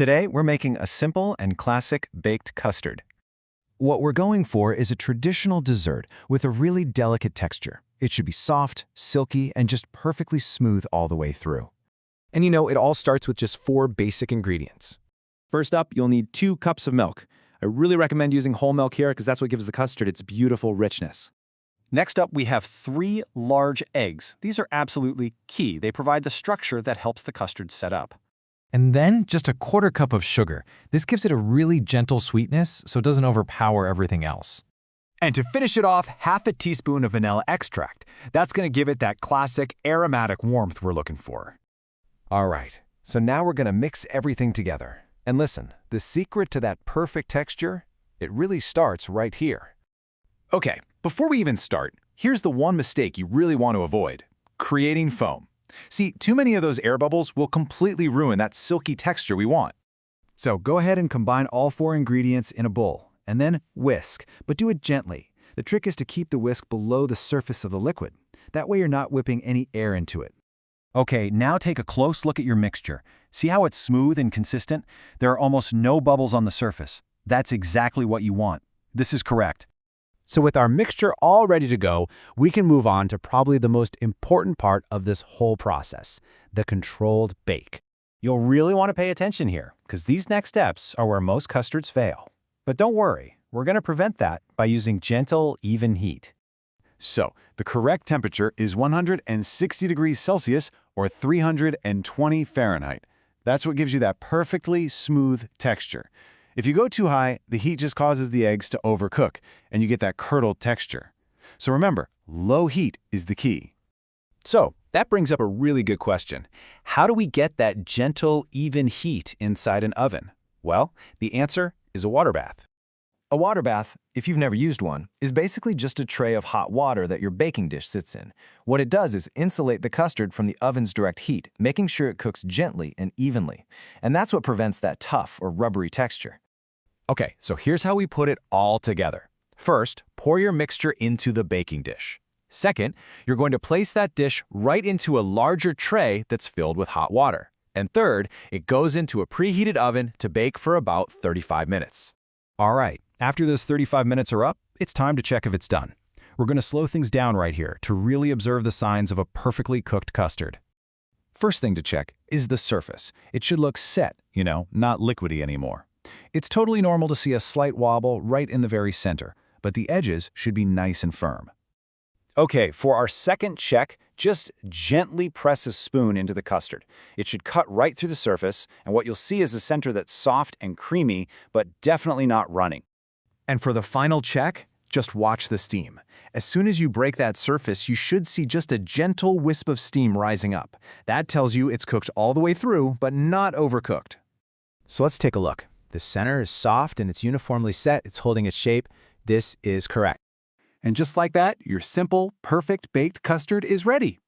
Today, we're making a simple and classic baked custard. What we're going for is a traditional dessert with a really delicate texture. It should be soft, silky, and just perfectly smooth all the way through. And it all starts with just 4 basic ingredients. First up, you'll need 2 cups of milk. I really recommend using whole milk here because that's what gives the custard its beautiful richness. Next up, we have 3 large eggs. These are absolutely key. They provide the structure that helps the custard set up. And then just a 1/4 cup of sugar. This gives it a really gentle sweetness so it doesn't overpower everything else. And to finish it off, 1/2 teaspoon of vanilla extract. That's going to give it that classic aromatic warmth we're looking for. All right, so now we're going to mix everything together. And listen, the secret to that perfect texture, it really starts right here. Okay, before we even start, here's the one mistake you really want to avoid: creating foam. See, too many of those air bubbles will completely ruin that silky texture we want. So go ahead and combine all 4 ingredients in a bowl, and then whisk, but do it gently. The trick is to keep the whisk below the surface of the liquid. That way you're not whipping any air into it. Okay, now take a close look at your mixture. See how it's smooth and consistent? There are almost no bubbles on the surface. That's exactly what you want. This is correct. So with our mixture all ready to go, we can move on to probably the most important part of this whole process, the controlled bake. You'll really want to pay attention here, because these next steps are where most custards fail. But don't worry, we're going to prevent that by using gentle, even heat. So, the correct temperature is 160 degrees Celsius or 320 Fahrenheit. That's what gives you that perfectly smooth texture. If you go too high, the heat just causes the eggs to overcook, and you get that curdled texture. So remember, low heat is the key. So, that brings up a really good question. How do we get that gentle, even heat inside an oven? Well, the answer is a water bath. A water bath, if you've never used one, is basically just a tray of hot water that your baking dish sits in. What it does is insulate the custard from the oven's direct heat, making sure it cooks gently and evenly. And that's what prevents that tough or rubbery texture. Okay, so here's how we put it all together. First, pour your mixture into the baking dish. Second, you're going to place that dish right into a larger tray that's filled with hot water. And third, it goes into a preheated oven to bake for about 35 minutes. All right. After those 35 minutes are up, it's time to check if it's done. We're going to slow things down right here to really observe the signs of a perfectly cooked custard. First thing to check is the surface. It should look set, not liquidy anymore. It's totally normal to see a slight wobble right in the very center, but the edges should be nice and firm. Okay, for our second check, just gently press a spoon into the custard. It should cut right through the surface, and what you'll see is a center that's soft and creamy, but definitely not running. And for the final check, just watch the steam. As soon as you break that surface, you should see just a gentle wisp of steam rising up. That tells you it's cooked all the way through, but not overcooked. So let's take a look. The center is soft and it's uniformly set. It's holding its shape. This is correct. And just like that, your simple, perfect baked custard is ready.